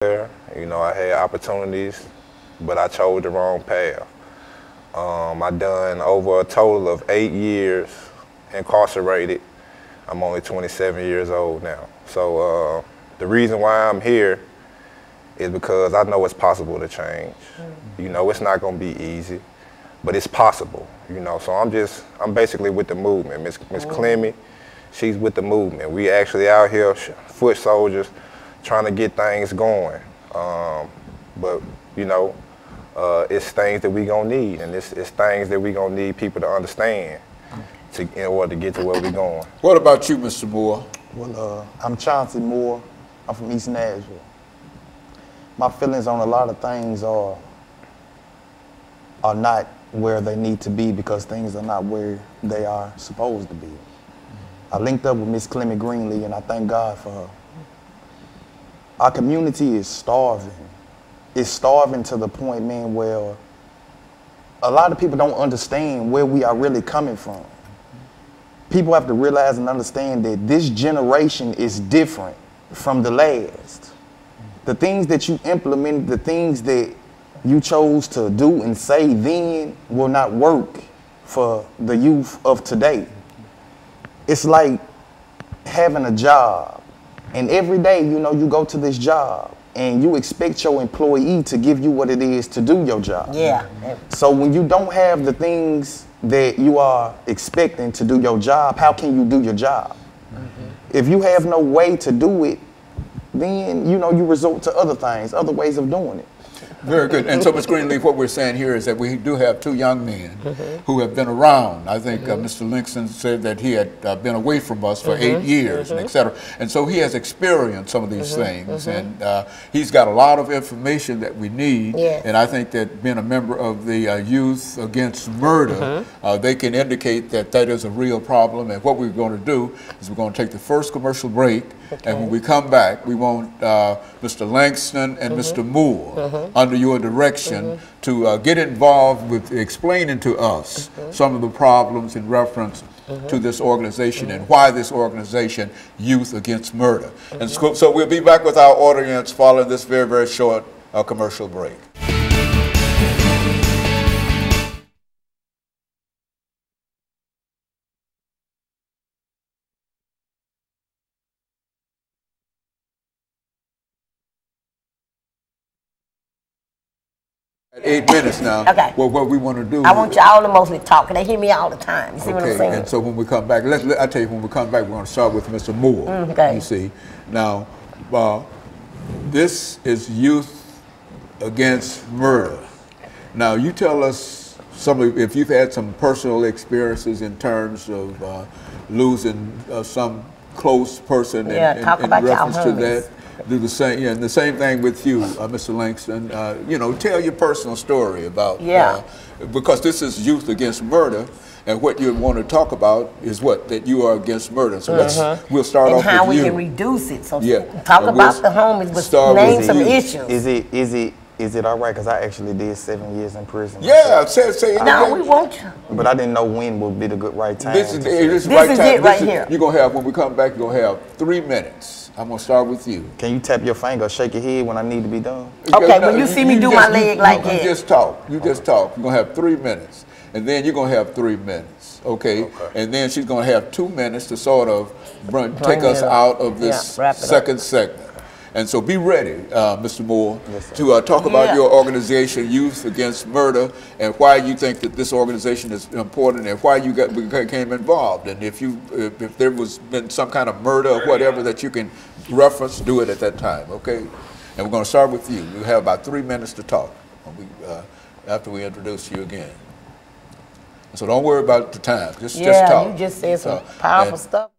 there. You know, I had opportunities, but I chose the wrong path. I done over a total of 8 years incarcerated. I'm only 27 years old now. So the reason why I'm here is because I know it's possible to change. You know, it's not gonna be easy, but it's possible, you know. So I'm basically with the movement. Miss Clemmy, she's with the movement. We actually out here, foot soldiers, trying to get things going. But, you know, it's things that we gonna need, and it's things that we gonna need people to understand in order to get to where we going. What about you, Mr. Moore? Well, I'm Chauncey Moore. I'm from East Nashville. My feelings on a lot of things are not where they need to be because things are not where they are supposed to be. I linked up with Miss Clemmy Greenlee, and I thank God for her. Our community is starving. It's starving to the point, man, where a lot of people don't understand where we are really coming from. People have to realize and understand that this generation is different from the last. The things that you implemented, the things that you chose to do and say then will not work for the youth of today. It's like having a job, and every day, you know, you go to this job and you expect your employee to give you what it is to do your job. Yeah. So when you don't have the things that you are expecting to do your job, how can you do your job? If you have no way to do it, then, you know, you resort to other things, other ways of doing it. Very good. And so, Ms. Greenlee, what we're saying here is that we do have two young men who have been around. I think Mr. Langston said that he had been away from us for 8 years, and et cetera. And so he has experienced some of these things, and he's got a lot of information that we need. Yes. And I think that being a member of the Youth Against Murder, they can indicate that that is a real problem. And what we're going to do is we're going to take the first commercial break, and when we come back, we want Mr. Langston and Mr. Moore, under your direction, to get involved with explaining to us some of the problems in reference to this organization and why this organization, Youth Against Murder. And so we'll be back with our audience following this very, very short commercial break. At 8 minutes now. Okay. Well, what we want to do. I want y'all to mostly talk, and they hear me all the time. You see what I'm saying? And so when we come back, I tell you, when we come back, we're going to start with Mr. Moore. Okay. You see, now, this is Youth Against Murder. Now, you tell us if you've had some personal experiences in terms of losing some close person in reference to that. Do the same, and the same thing with you, Mr. Langston. You know, tell your personal story about, because this is Youth Against Murder, and what you want to talk about is that you are against murder. So we'll start off with you. And how we can reduce it. So talk about the homies, but name some issues. Is it all right? Because I actually did 7 years in prison. Yeah, say it. No, we want you. But I didn't know when would be the good right time. This is it right here. You're going to have, when we come back, you're going to have 3 minutes. I'm going to start with you. Can you tap your finger or shake your head when I need to be done? Okay, when you see me do my leg like that. You just talk. You just talk. You're going to have 3 minutes. And then you're going to have 3 minutes. Okay? And then she's going to have 2 minutes to sort of take us out of this second segment. And so be ready, Mr. Moore, to talk about your organization, Youth Against Murder, and why you think that this organization is important and why you became involved. And if there was been some kind of murder or whatever that you can reference, do it at that time, okay? And we're going to start with you. You have about 3 minutes to talk after we introduce you again. So don't worry about the time. Just talk. Yeah, you just said some powerful stuff.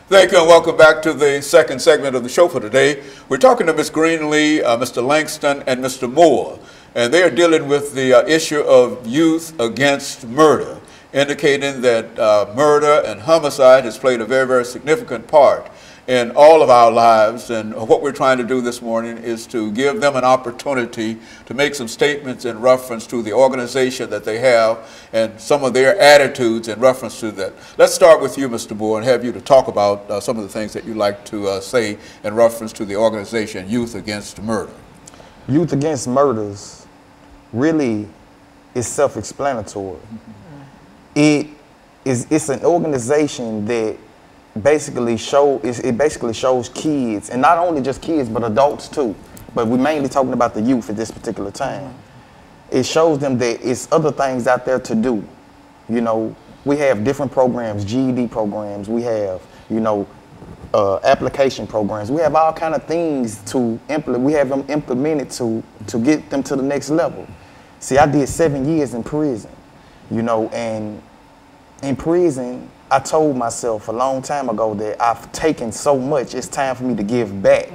Thank you and welcome back to the second segment of the show for today. We're talking to Ms. Greenlee, Mr. Langston, and Mr. Moore, and they are dealing with the issue of Youth Against Murder, indicating that murder and homicide has played a very, very significant part in all of our lives. And what we're trying to do this morning is to give them an opportunity to make some statements in reference to the organization that they have and some of their attitudes in reference to that. Let's start with you, Mr. Moore, and have you to talk about some of the things that you'd like to say in reference to the organization Youth Against Murder. Youth Against Murders really is self-explanatory. It's an organization that basically shows kids, and not only just kids, but adults too. But we're mainly talking about the youth at this particular time. It shows them that it's other things out there to do. You know, we have different programs, GED programs. We have, you know, application programs. We have all kind of things to implement. We have them implemented to get them to the next level. See, I did 7 years in prison, you know, and in prison, I told myself a long time ago that I've taken so much, it's time for me to give back.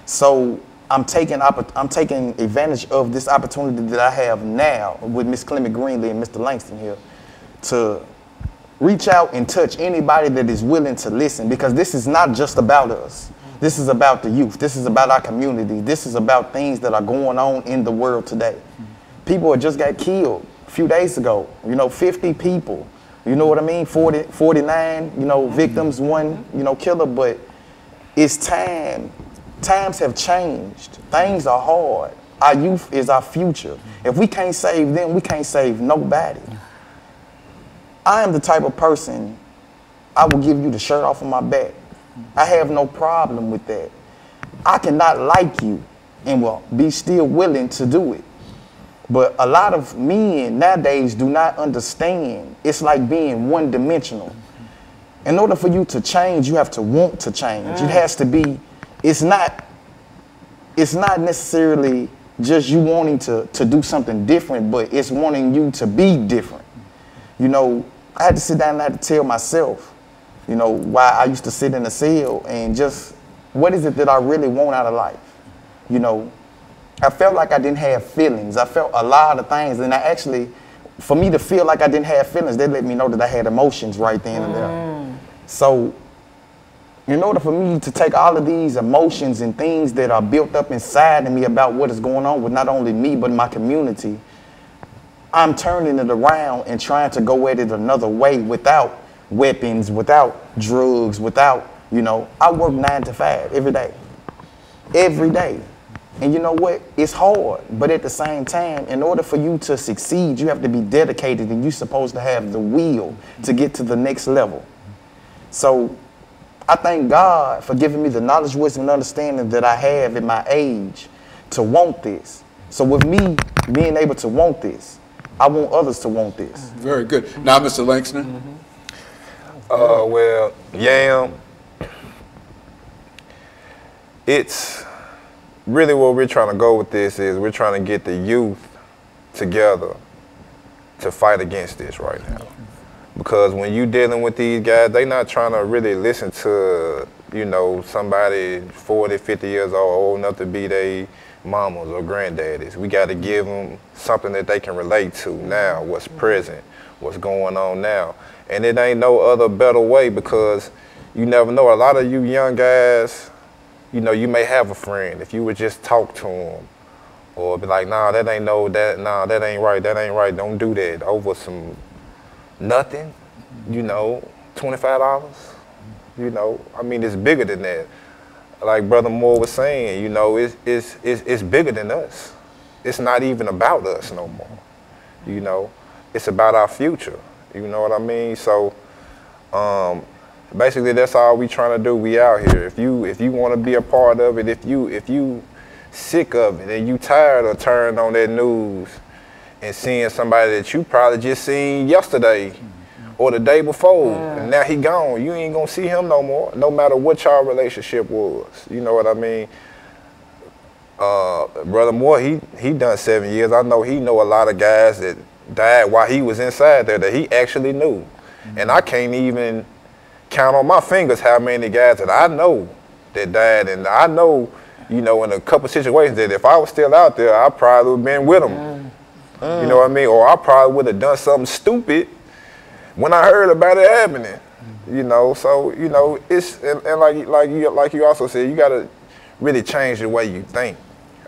So I'm taking advantage of this opportunity that I have now with Miss CGreenlee and Mr. Langston here to reach out and touch anybody that is willing to listen, because this is not just about us. This is about the youth. This is about our community. This is about things that are going on in the world today. People that just got killed a few days ago, you know, 50 people, you know what I mean? 49, you know, victims, one, you know, killer, but it's time. Times have changed. Things are hard. Our youth is our future. If we can't save them, we can't save nobody. I am the type of person, I will give you the shirt off of my back. I have no problem with that. I cannot like you and will be still willing to do it. But a lot of men nowadays do not understand. It's like being one-dimensional. In order for you to change, you have to want to change. It has to be, it's not necessarily just you wanting to do something different, but it's wanting you to be different. You know, I had to sit down and I had to tell myself, you know, why I used to sit in a cell and just, what is it that I really want out of life? You know, I felt like I didn't have feelings. I felt a lot of things, and I actually, for me to feel like I didn't have feelings, they let me know that I had emotions right then and there. So in order for me to take all of these emotions and things that are built up inside of me about what is going on with not only me, but my community, I'm turning it around and trying to go at it another way without weapons, without drugs, without, you know, I work 9 to 5 every day. Every day. And you know what? It's hard, but at the same time, in order for you to succeed, you have to be dedicated, and you're supposed to have the will to get to the next level. So I thank God for giving me the knowledge, wisdom, and understanding that I have at my age to want this. So with me being able to want this, I want others to want this. Very good. Now, Mr. Langston. Well, Yam, it's really what we're trying to go with this is we're trying to get the youth together to fight against this right now. Because when you're dealing with these guys, they're not trying to really listen to, you know, somebody 40, 50 years old enough to be their mamas or granddaddies. We got to give them something that they can relate to now, what's present, what's going on now. And it ain't no other better way, because you never know. A lot of you young guys, you know, you may have a friend. If you would just talk to them or be like, nah, that ain't that ain't right, don't do that over some nothing, you know, $25, you know. I mean, it's bigger than that. Like Brother Moore was saying, you know, it's bigger than us. It's not even about us no more, you know. It's about our future, you know what I mean? So, basically, that's all we trying to do. We out here. If you want to be a part of it, if you sick of it and you tired of turning on that news and seeing somebody that you probably just seen yesterday or the day before, and now he gone, you ain't gonna see him no more, no matter what y'all relationship was. You know what I mean? Brother Moore, he done 7 years. I know he know a lot of guys that died while he was inside there that he actually knew, and I can't even count on my fingers how many guys that I know that died. And I know, you know, in a couple situations that if I was still out there, I probably would have been with them. You know what I mean? Or I probably would have done something stupid when I heard about it happening. You know, so you know it's and like you also said, you got to really change the way you think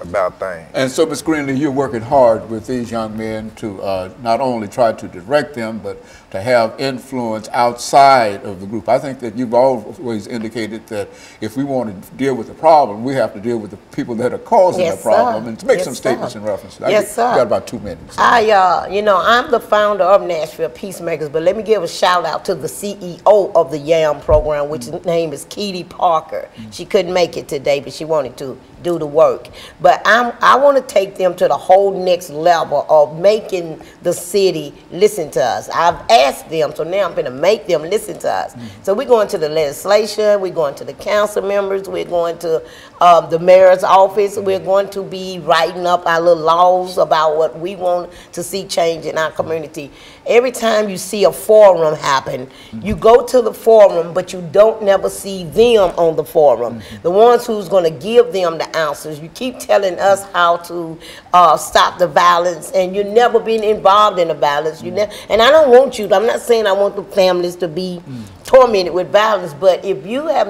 about things. And so, Ms. Greenlee, you're working hard with these young men to not only try to direct them, but to have influence outside of the group. I think that you've always indicated that if we want to deal with the problem, we have to deal with the people that are causing the problem, and to make some statements in reference to that. Yes, sir. You got about 2 minutes. You know, I'm the founder of Nashville Peacemakers, but let me give a shout out to the CEO of the YAM program, which his name is Keedy Parker. She couldn't make it today, but she wanted to do the work. But I want to take them to the whole next level of making the city listen to us. I've asked them, so now I'm going to make them listen to us. So we're going to the legislation, we're going to the council members, we're going to the mayor's office, we're going to be writing up our little laws about what we want to see change in our community. Every time you see a forum happen, you go to the forum, but you don't never see them on the forum. The ones who's going to give them the answers. You keep telling us how to stop the violence, and you've never been involved in the violence. And I don't want you, I'm not saying I want the families to be tormented with violence, but if you have